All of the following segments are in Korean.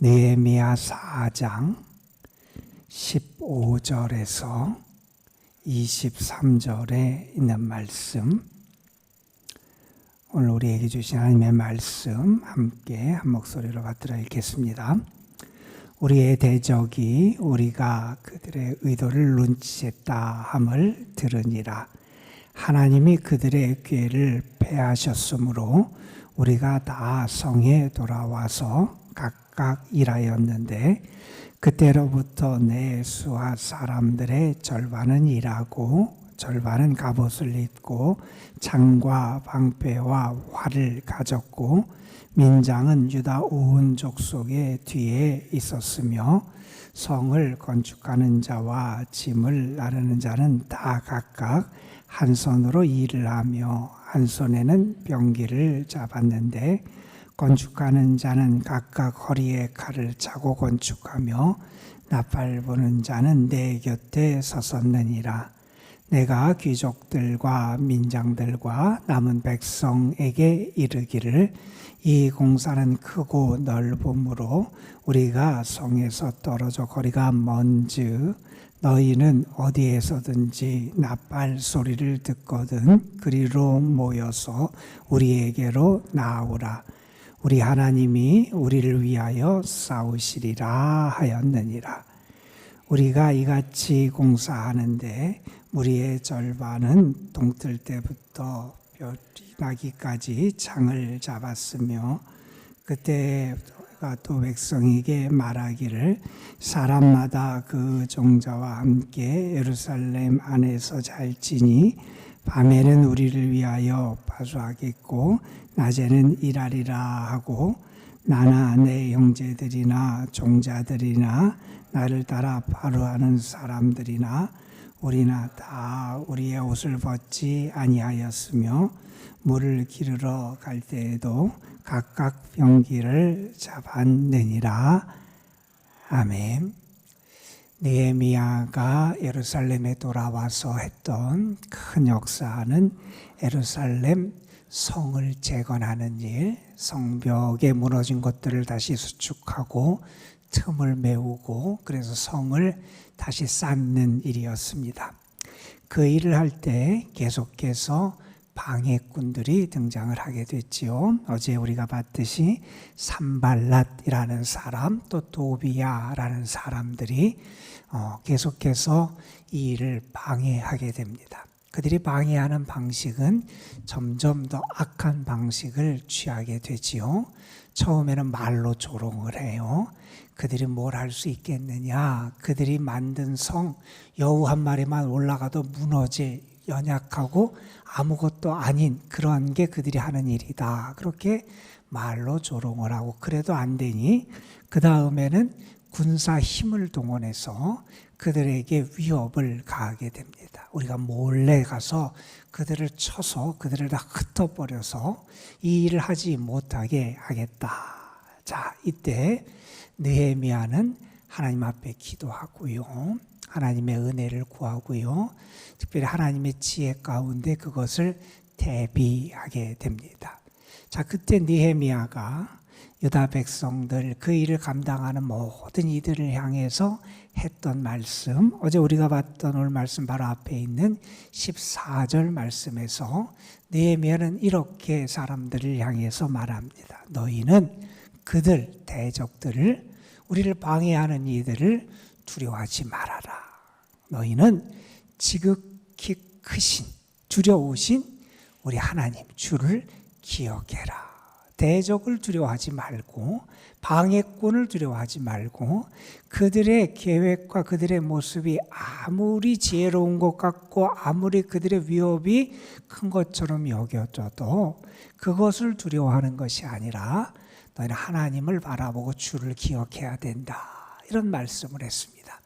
느헤미야 4장 15절에서 23절에 있는 말씀, 오늘 우리에게 주신 하나님의 말씀 함께 한 목소리로 받들어 읽겠습니다. 우리의 대적이 우리가 그들의 의도를 눈치챘다 함을 들으니라. 하나님이 그들의 꾀를 패하셨으므로 우리가 다 성에 돌아와서 각각 일하였는데, 그때로부터 내 수하 사람들의 절반은 일하고 절반은 갑옷을 입고 창과 방패와 활을 가졌고, 민장은 유다 온 족속의 뒤에 있었으며, 성을 건축하는 자와 짐을 나르는 자는 다 각각 한 손으로 일을 하며 한 손에는 병기를 잡았는데, 건축하는 자는 각각 허리에 칼을 차고 건축하며 나팔 부는 자는 내 곁에 섰었느니라. 내가 귀족들과 민장들과 남은 백성에게 이르기를, 이 공사는 크고 넓음으로 우리가 성에서 떨어져 거리가 먼즉 너희는 어디에서든지 나팔 소리를 듣거든 그리로 모여서 우리에게로 나아오라. 우리 하나님이 우리를 위하여 싸우시리라 하였느니라. 우리가 이같이 공사하는데 우리의 절반은 동틀 때부터 별이 나기까지 창을 잡았으며, 그때 또 백성에게 말하기를, 사람마다 그 종자와 함께 예루살렘 안에서 잘지니 밤에는 우리를 위하여 파수하겠고 낮에는 일하리라 하고, 나나 내 형제들이나 종자들이나 나를 따라 파루하는 사람들이나 우리나 다 우리의 옷을 벗지 아니하였으며, 물을 기르러 갈 때에도 각각 병기를 잡았느니라. 아멘. 느헤미야가 예루살렘에 돌아와서 했던 큰 역사는 예루살렘 성을 재건하는 일, 성벽에 무너진 것들을 다시 수축하고 틈을 메우고 그래서 성을 다시 쌓는 일이었습니다. 그 일을 할 때 계속해서 방해꾼들이 등장을 하게 됐지요. 어제 우리가 봤듯이 산발랏이라는 사람, 또 도비야라는 사람들이 계속해서 이 일을 방해하게 됩니다. 그들이 방해하는 방식은 점점 더 악한 방식을 취하게 되지요. 처음에는 말로 조롱을 해요. 그들이 뭘 할 수 있겠느냐, 그들이 만든 성 여우 한 마리만 올라가도 무너질 연약하고 아무것도 아닌 그런 게 그들이 하는 일이다, 그렇게 말로 조롱을 하고, 그래도 안 되니 그 다음에는 군사 힘을 동원해서 그들에게 위협을 가하게 됩니다. 우리가 몰래 가서 그들을 쳐서 그들을 다 흩어버려서 이 일을 하지 못하게 하겠다. 자, 이때 느헤미야는 하나님 앞에 기도하고요, 하나님의 은혜를 구하고요, 특별히 하나님의 지혜 가운데 그것을 대비하게 됩니다. 자, 그때 느헤미야가 유다 백성들, 그 일을 감당하는 모든 이들을 향해서 했던 말씀, 어제 우리가 봤던 오늘 말씀 바로 앞에 있는 14절 말씀에서 느헤미야는 이렇게 사람들을 향해서 말합니다. 너희는 그들, 대적들을, 우리를 방해하는 이들을 두려워하지 말아라. 너희는 지극히 크신, 두려우신 우리 하나님 주를 기억해라. 대적을 두려워하지 말고, 방해꾼을 두려워하지 말고, 그들의 계획과 그들의 모습이 아무리 지혜로운 것 같고 아무리 그들의 위협이 큰 것처럼 여겨져도 그것을 두려워하는 것이 아니라 너희는 하나님을 바라보고 주를 기억해야 된다, 이런 말씀을 했습니다.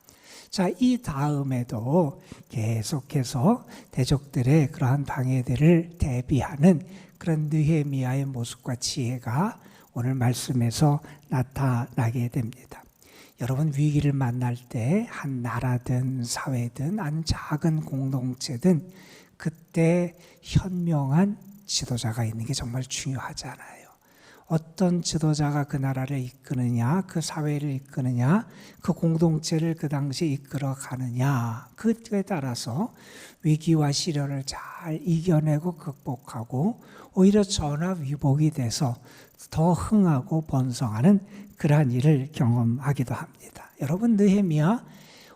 자, 이 다음에도 계속해서 대적들의 그러한 방해들을 대비하는 그런 느헤미야의 모습과 지혜가 오늘 말씀에서 나타나게 됩니다. 여러분, 위기를 만날 때 한 나라든 사회든 한 작은 공동체든 그때 현명한 지도자가 있는 게 정말 중요하잖아요. 어떤 지도자가 그 나라를 이끄느냐, 그 사회를 이끄느냐, 그 공동체를 그 당시에 이끌어 가느냐, 그에 따라서 위기와 시련을 잘 이겨내고 극복하고 오히려 전화위복이 돼서 더 흥하고 번성하는 그러한 일을 경험하기도 합니다. 여러분, 느헤미야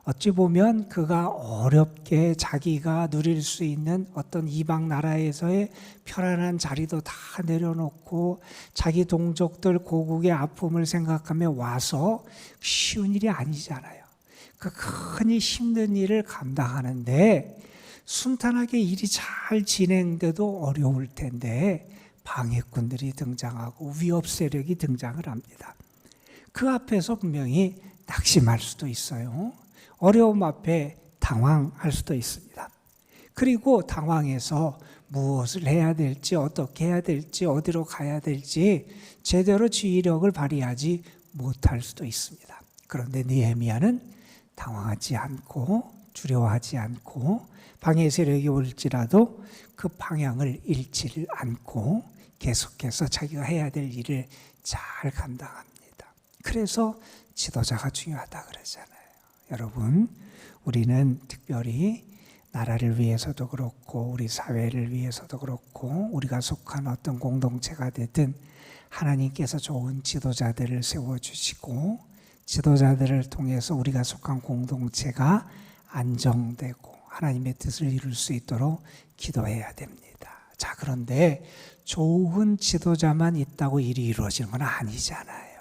어찌 보면 그가 어렵게 자기가 누릴 수 있는 어떤 이방 나라에서의 편안한 자리도 다 내려놓고 자기 동족들 고국의 아픔을 생각하며 와서 쉬운 일이 아니잖아요. 그 큰 힘든 일을 감당하는데 순탄하게 일이 잘 진행돼도 어려울 텐데 방해꾼들이 등장하고 위협 세력이 등장을 합니다. 그 앞에서 분명히 낙심할 수도 있어요. 어려움 앞에 당황할 수도 있습니다. 그리고 당황해서 무엇을 해야 될지, 어떻게 해야 될지, 어디로 가야 될지 제대로 지휘력을 발휘하지 못할 수도 있습니다. 그런데 느헤미야는 당황하지 않고 두려워하지 않고 방해 세력이 올지라도 그 방향을 잃지를 않고 계속해서 자기가 해야 될 일을 잘 감당합니다. 그래서 지도자가 중요하다 그러잖아요. 여러분, 우리는 특별히 나라를 위해서도 그렇고 우리 사회를 위해서도 그렇고 우리가 속한 어떤 공동체가 되든 하나님께서 좋은 지도자들을 세워주시고 지도자들을 통해서 우리가 속한 공동체가 안정되고 하나님의 뜻을 이룰 수 있도록 기도해야 됩니다. 자, 그런데 좋은 지도자만 있다고 일이 이루어지는 건 아니잖아요.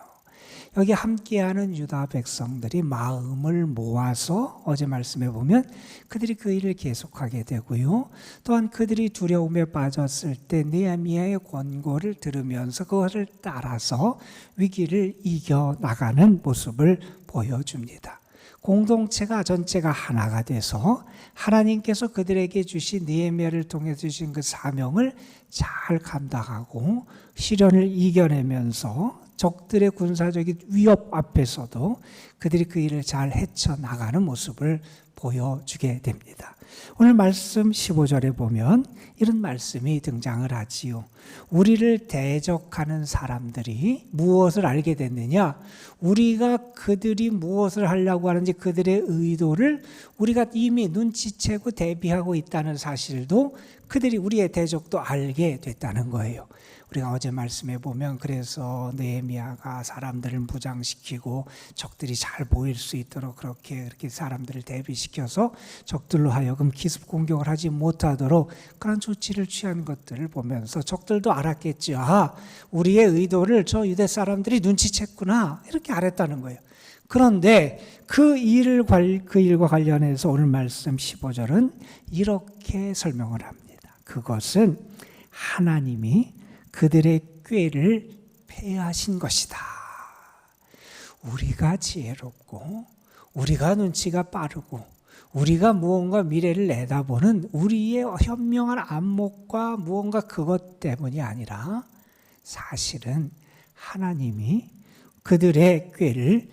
여기 함께하는 유다 백성들이 마음을 모아서 어제 말씀해 보면 그들이 그 일을 계속하게 되고요. 또한 그들이 두려움에 빠졌을 때 느헤미야의 권고를 들으면서 그것을 따라서 위기를 이겨나가는 모습을 보여줍니다. 공동체가 전체가 하나가 돼서 하나님께서 그들에게 주신 느헤미야를 통해 주신 그 사명을 잘 감당하고 시련을 이겨내면서 적들의 군사적인 위협 앞에서도 그들이 그 일을 잘 헤쳐나가는 모습을 보여주게 됩니다. 오늘 말씀 15절에 보면 이런 말씀이 등장을 하지요. 우리를 대적하는 사람들이 무엇을 알게 됐느냐? 우리가 그들이 무엇을 하려고 하는지 그들의 의도를 우리가 이미 눈치채고 대비하고 있다는 사실도 그들이 우리의 대적도 알게 됐다는 거예요. 우리가 어제 말씀해 보면 그래서 느헤미야가 사람들을 무장시키고 적들이 잘 보일 수 있도록 그렇게 사람들을 대비시켜서 적들로 하여금 기습 공격을 하지 못하도록 그런 조치를 취한 것들을 보면서 적들도 알았겠죠. 아, 우리의 의도를 저 유대 사람들이 눈치챘구나 이렇게 알았다는 거예요. 그런데 그 일과 관련해서 오늘 말씀 15절은 이렇게 설명을 합니다. 그것은 하나님이 그들의 꾀를 패하신 것이다. 우리가 지혜롭고 우리가 눈치가 빠르고 우리가 무언가 미래를 내다보는 우리의 현명한 안목과 무언가 그것 때문이 아니라 사실은 하나님이 그들의 꾀를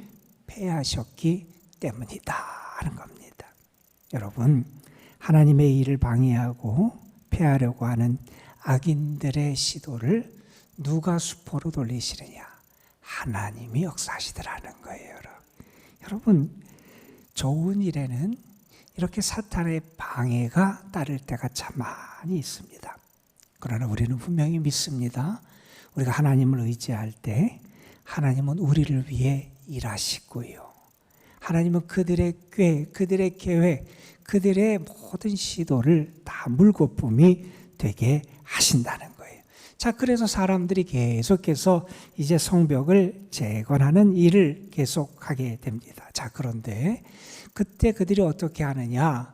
패하셨기 때문이다 하는 겁니다. 여러분, 하나님의 일을 방해하고 패하려고 하는 악인들의 시도를 누가 수포로 돌리시느냐? 하나님이 역사하시더라는 거예요. 여러분, 좋은 일에는 이렇게 사탄의 방해가 따를 때가 참 많이 있습니다. 그러나 우리는 분명히 믿습니다. 우리가 하나님을 의지할 때 하나님은 우리를 위해 일하시고요. 하나님은 그들의 꾀, 그들의 계획, 그들의 모든 시도를 다 물거품이 되게 하신다는 거예요. 자, 그래서 사람들이 계속해서 이제 성벽을 재건하는 일을 계속하게 됩니다. 자, 그런데 그때 그들이 어떻게 하느냐?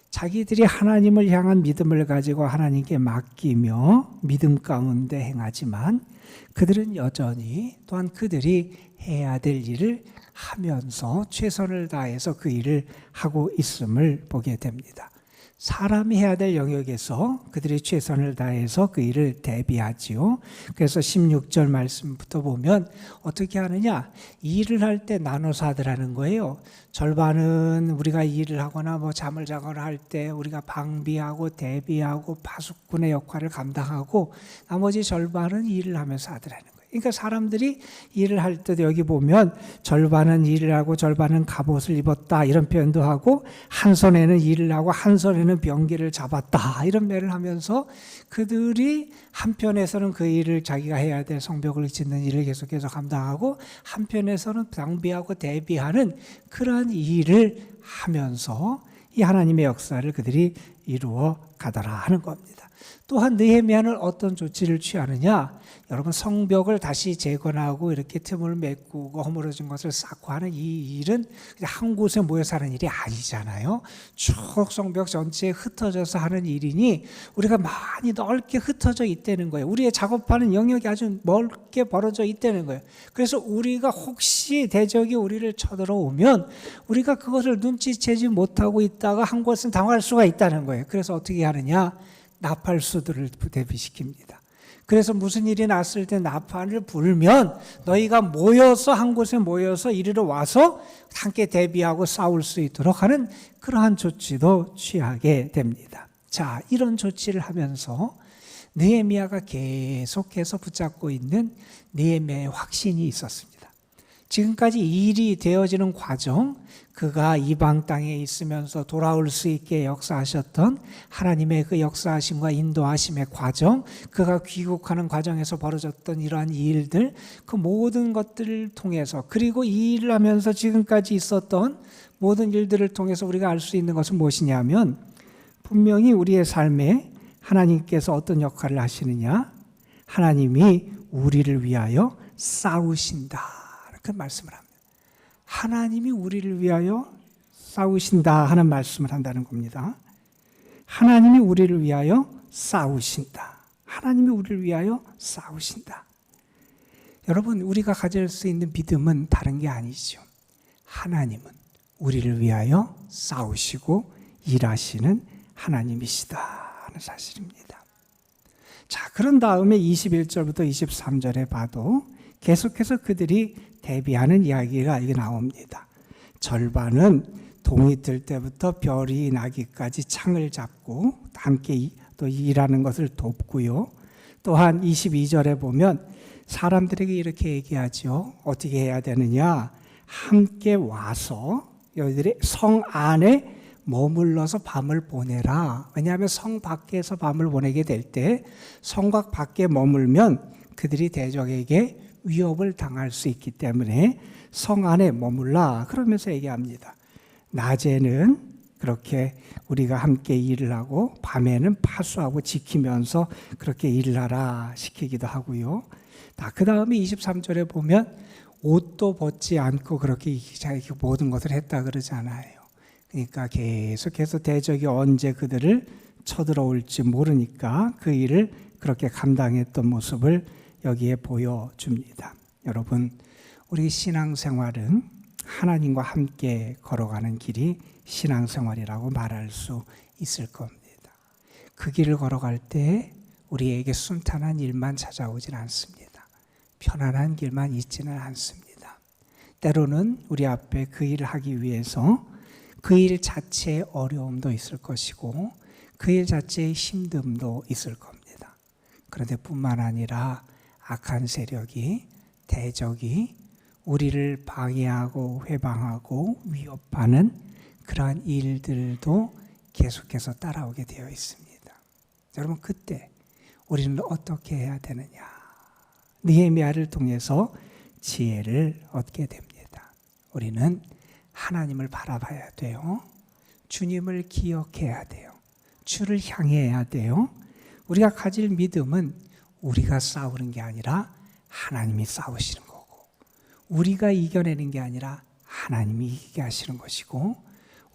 자기들이 하나님을 향한 믿음을 가지고 하나님께 맡기며 믿음 가운데 행하지만 그들은 여전히 또한 그들이 해야 될 일을 하면서 최선을 다해서 그 일을 하고 있음을 보게 됩니다. 사람이 해야 될 영역에서 그들이 최선을 다해서 그 일을 대비하지요. 그래서 16절 말씀부터 보면 어떻게 하느냐? 일을 할 때 나눠서 하더라는 거예요. 절반은 우리가 일을 하거나 잠을 자거나 할 때 우리가 방비하고 대비하고 파수꾼의 역할을 감당하고 나머지 절반은 일을 하면서 하더라는 거예요. 그러니까 사람들이 일을 할 때도 여기 보면 절반은 일을 하고 절반은 갑옷을 입었다 이런 표현도 하고 한 손에는 일을 하고 한 손에는 병기를 잡았다 이런 말을 하면서 그들이 한편에서는 그 일을 자기가 해야 될 성벽을 짓는 일을 계속해서 감당하고 한편에서는 방비하고 대비하는 그러한 일을 하면서 이 하나님의 역사를 그들이 이루어 가더라 하는 겁니다. 또한 느헤미야는 어떤 조치를 취하느냐? 여러분 성벽을 다시 재건하고 이렇게 틈을 메꾸고 허물어진 것을 쌓고 하는 이 일은 그냥 한 곳에 모여서 하는 일이 아니잖아요. 쭉 성벽 전체에 흩어져서 하는 일이니 우리가 많이 넓게 흩어져 있다는 거예요. 우리의 작업하는 영역이 아주 넓게 벌어져 있다는 거예요. 그래서 우리가 혹시 대적이 우리를 쳐들어오면 우리가 그것을 눈치채지 못하고 있다가 한 곳은 당할 수가 있다는 거예요. 그래서 어떻게 하느냐? 나팔수들을 대비시킵니다. 그래서 무슨 일이 났을 때 나팔을 불면 너희가 모여서 한 곳에 모여서 이리로 와서 함께 대비하고 싸울 수 있도록 하는 그러한 조치도 취하게 됩니다. 자, 이런 조치를 하면서 느헤미야가 계속해서 붙잡고 있는 느헤미야의 확신이 있었습니다. 지금까지 일이 되어지는 과정, 그가 이방 땅에 있으면서 돌아올 수 있게 역사하셨던 하나님의 그 역사하심과 인도하심의 과정, 그가 귀국하는 과정에서 벌어졌던 이러한 일들, 그 모든 것들을 통해서, 그리고 이 일을 하면서 지금까지 있었던 모든 일들을 통해서 우리가 알 수 있는 것은 무엇이냐면 분명히 우리의 삶에 하나님께서 어떤 역할을 하시느냐? 하나님이 우리를 위하여 싸우신다. 그 말씀을 합니다. 하나님이 우리를 위하여 싸우신다 하는 말씀을 한다는 겁니다. 하나님이 우리를 위하여 싸우신다. 하나님이 우리를 위하여 싸우신다. 여러분, 우리가 가질 수 있는 믿음은 다른 게 아니죠. 하나님은 우리를 위하여 싸우시고 일하시는 하나님이시다 하는 사실입니다. 자, 그런 다음에 21절부터 23절에 봐도 계속해서 그들이 대비하는 이야기가 이게 나옵니다. 절반은 동이 뜰 때부터 별이 나기까지 창을 잡고 함께 또 일하는 것을 돕고요. 또한 22절에 보면 사람들에게 이렇게 얘기하죠. 어떻게 해야 되느냐? 함께 와서 여기들이 성 안에 머물러서 밤을 보내라. 왜냐하면 성 밖에서 밤을 보내게 될 때 성곽 밖에 머물면 그들이 대적에게 위협을 당할 수 있기 때문에 성 안에 머물라 그러면서 얘기합니다. 낮에는 그렇게 우리가 함께 일을 하고 밤에는 파수하고 지키면서 그렇게 일을 하라 시키기도 하고요. 그 다음에 23절에 보면 옷도 벗지 않고 그렇게 모든 것을 했다 그러잖아요. 그러니까 계속해서 대적이 언제 그들을 쳐들어올지 모르니까 그 일을 그렇게 감당했던 모습을 여기에 보여줍니다. 여러분, 우리 신앙생활은 하나님과 함께 걸어가는 길이 신앙생활이라고 말할 수 있을 겁니다. 그 길을 걸어갈 때 우리에게 순탄한 일만 찾아오진 않습니다. 편안한 길만 있지는 않습니다. 때로는 우리 앞에 그 일을 하기 위해서 그 일 자체의 어려움도 있을 것이고 그 일 자체의 힘듦도 있을 겁니다. 그런데 뿐만 아니라 악한 세력이, 대적이 우리를 방해하고 회방하고 위협하는 그러한 일들도 계속해서 따라오게 되어 있습니다. 여러분, 그때 우리는 어떻게 해야 되느냐? 느헤미야를 통해서 지혜를 얻게 됩니다. 우리는 하나님을 바라봐야 돼요. 주님을 기억해야 돼요. 주를 향해야 돼요. 우리가 가질 믿음은 우리가 싸우는 게 아니라 하나님이 싸우시는 거고, 우리가 이겨내는 게 아니라 하나님이 이기게 하시는 것이고,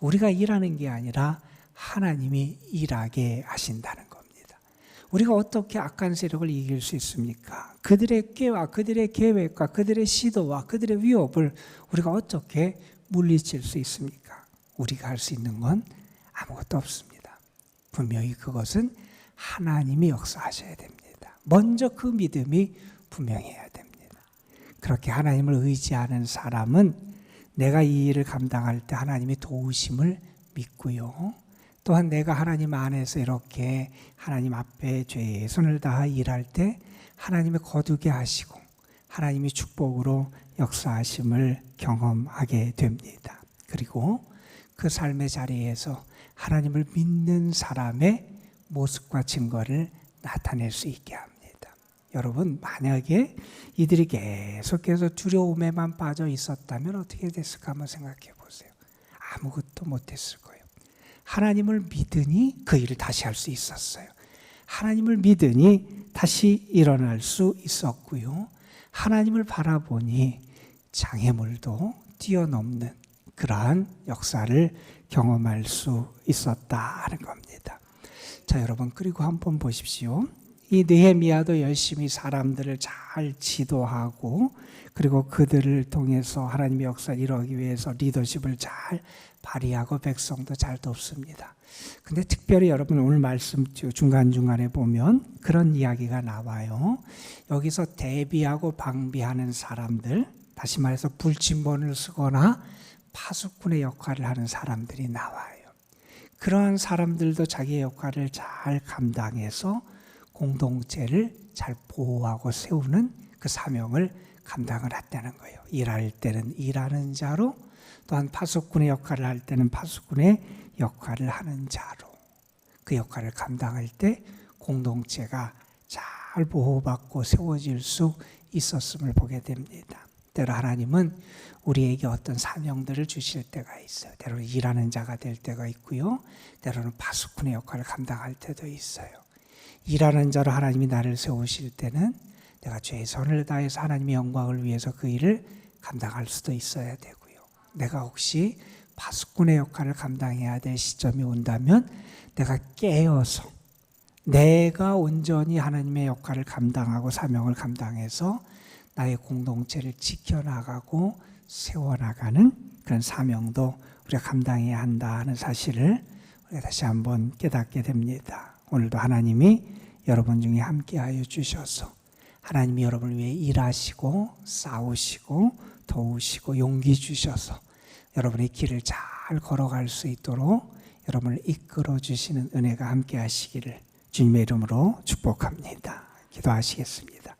우리가 일하는 게 아니라 하나님이 일하게 하신다는 겁니다. 우리가 어떻게 악한 세력을 이길 수 있습니까? 그들의 꾀와 그들의 계획과 그들의 시도와 그들의 위협을 우리가 어떻게 물리칠 수 있습니까? 우리가 할 수 있는 건 아무것도 없습니다. 분명히 그것은 하나님이 역사하셔야 됩니다. 먼저 그 믿음이 분명해야 됩니다. 그렇게 하나님을 의지하는 사람은 내가 이 일을 감당할 때 하나님의 도우심을 믿고요. 또한 내가 하나님 안에서 이렇게 하나님 앞에 죄의 손을 다하 일할 때 하나님의 거두게 하시고 하나님이 축복으로 역사하심을 경험하게 됩니다. 그리고 그 삶의 자리에서 하나님을 믿는 사람의 모습과 증거를 나타낼 수 있게 합니다. 여러분, 만약에 이들이 계속해서 두려움에만 빠져 있었다면 어떻게 됐을까 한번 생각해 보세요. 아무것도 못했을 거예요. 하나님을 믿으니 그 일을 다시 할 수 있었어요. 하나님을 믿으니 다시 일어날 수 있었고요. 하나님을 바라보니 장애물도 뛰어넘는 그러한 역사를 경험할 수 있었다는 겁니다. 자, 여러분, 그리고 한번 보십시오. 이 느헤미야도 열심히 사람들을 잘 지도하고 그리고 그들을 통해서 하나님의 역사를 이루기 위해서 리더십을 잘 발휘하고 백성도 잘 돕습니다. 근데 특별히 여러분 오늘 말씀 중간중간에 보면 그런 이야기가 나와요. 여기서 대비하고 방비하는 사람들, 다시 말해서 불침번을 쓰거나 파수꾼의 역할을 하는 사람들이 나와요. 그러한 사람들도 자기의 역할을 잘 감당해서 공동체를 잘 보호하고 세우는 그 사명을 감당을 했다는 거예요. 일할 때는 일하는 자로, 또한 파수꾼의 역할을 할 때는 파수꾼의 역할을 하는 자로 그 역할을 감당할 때 공동체가 잘 보호받고 세워질 수 있었음을 보게 됩니다. 때로 하나님은 우리에게 어떤 사명들을 주실 때가 있어요. 때로는 일하는 자가 될 때가 있고요. 때로는 파수꾼의 역할을 감당할 때도 있어요. 일하는 자로 하나님이 나를 세우실 때는 내가 최선을 다해서 하나님의 영광을 위해서 그 일을 감당할 수도 있어야 되고요. 내가 혹시 파수꾼의 역할을 감당해야 될 시점이 온다면 내가 깨어서 내가 온전히 하나님의 역할을 감당하고 사명을 감당해서 나의 공동체를 지켜나가고 세워나가는 그런 사명도 우리가 감당해야 한다는 사실을 우리가 다시 한번 깨닫게 됩니다. 오늘도 하나님이 여러분 중에 함께하여 주셔서 하나님이 여러분을 위해 일하시고 싸우시고 도우시고 용기 주셔서 여러분의 길을 잘 걸어갈 수 있도록 여러분을 이끌어 주시는 은혜가 함께 하시기를 주님의 이름으로 축복합니다. 기도하시겠습니다.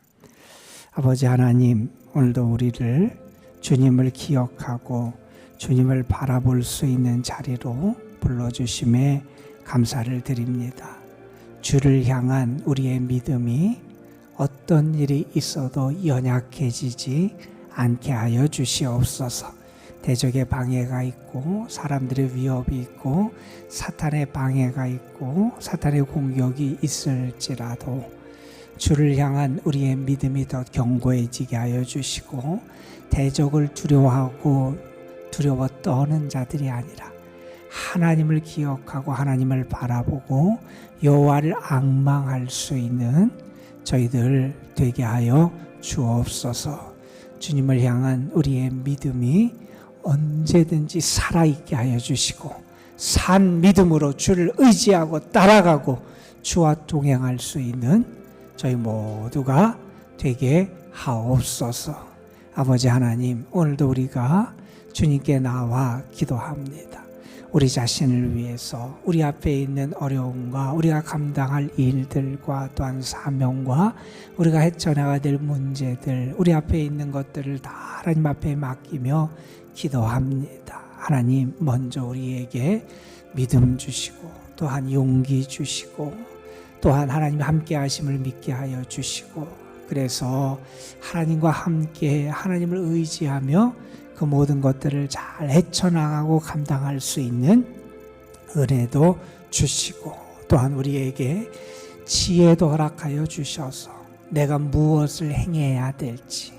아버지 하나님, 오늘도 우리를 주님을 기억하고 주님을 바라볼 수 있는 자리로 불러주심에 감사를 드립니다. 주를 향한 우리의 믿음이 어떤 일이 있어도 연약해지지 않게 하여 주시옵소서. 대적의 방해가 있고 사람들의 위협이 있고 사탄의 방해가 있고 사탄의 공격이 있을지라도 주를 향한 우리의 믿음이 더 견고해지게 하여 주시고 대적을 두려워하고 두려워 떠는 자들이 아니라 하나님을 기억하고 하나님을 바라보고 여호와를 앙망할 수 있는 저희들 되게 하여 주옵소서. 주님을 향한 우리의 믿음이 언제든지 살아있게 하여 주시고 산 믿음으로 주를 의지하고 따라가고 주와 동행할 수 있는 저희 모두가 되게 하옵소서. 아버지 하나님, 오늘도 우리가 주님께 나와 기도합니다. 우리 자신을 위해서 우리 앞에 있는 어려움과 우리가 감당할 일들과 또한 사명과 우리가 헤쳐나가야 될 문제들, 우리 앞에 있는 것들을 다 하나님 앞에 맡기며 기도합니다. 하나님, 먼저 우리에게 믿음 주시고 또한 용기 주시고 또한 하나님 함께 하심을 믿게 하여 주시고 그래서 하나님과 함께 하나님을 의지하며 그 모든 것들을 잘 헤쳐나가고 감당할 수 있는 은혜도 주시고 또한 우리에게 지혜도 허락하여 주셔서 내가 무엇을 행해야 될지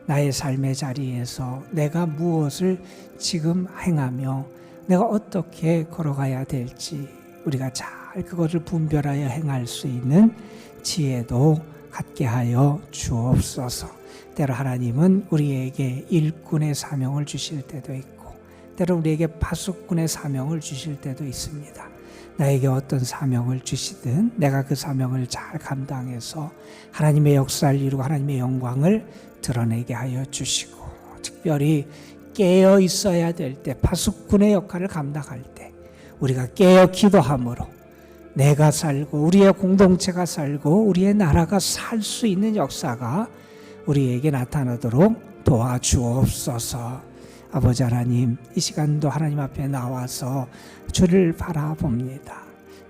나의 삶의 자리에서 내가 무엇을 지금 행하며 내가 어떻게 걸어가야 될지 우리가 잘 그것을 분별하여 행할 수 있는 지혜도 갖게 하여 주옵소서. 때로 하나님은 우리에게 일꾼의 사명을 주실 때도 있고 때로 우리에게 파수꾼의 사명을 주실 때도 있습니다. 나에게 어떤 사명을 주시든 내가 그 사명을 잘 감당해서 하나님의 역사를 이루고 하나님의 영광을 드러내게 하여 주시고 특별히 깨어 있어야 될 때 파수꾼의 역할을 감당할 때 우리가 깨어 기도함으로 내가 살고 우리의 공동체가 살고 우리의 나라가 살 수 있는 역사가 우리에게 나타나도록 도와주옵소서. 아버지 하나님, 이 시간도 하나님 앞에 나와서 주를 바라봅니다.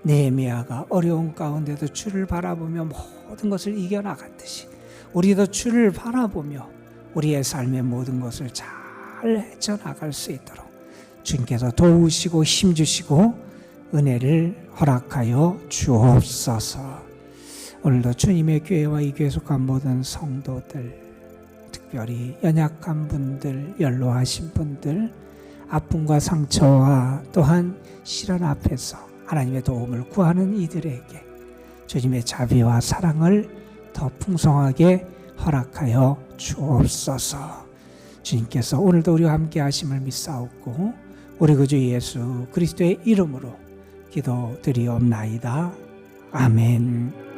느헤미야가 어려운 가운데도 주를 바라보며 모든 것을 이겨나갔듯이 우리도 주를 바라보며 우리의 삶의 모든 것을 잘 헤쳐나갈 수 있도록 주님께서 도우시고 힘주시고 은혜를 허락하여 주옵소서. 오늘도 주님의 교회와 이 교회에 속한 모든 성도들, 특별히 연약한 분들, 연로하신 분들, 아픔과 상처와 또한 시련 앞에서 하나님의 도움을 구하는 이들에게 주님의 자비와 사랑을 더 풍성하게 허락하여 주옵소서. 주님께서 오늘도 우리와 함께 하심을 믿사옵고 우리 구주 예수 그리스도의 이름으로 기도드리옵나이다. 아멘.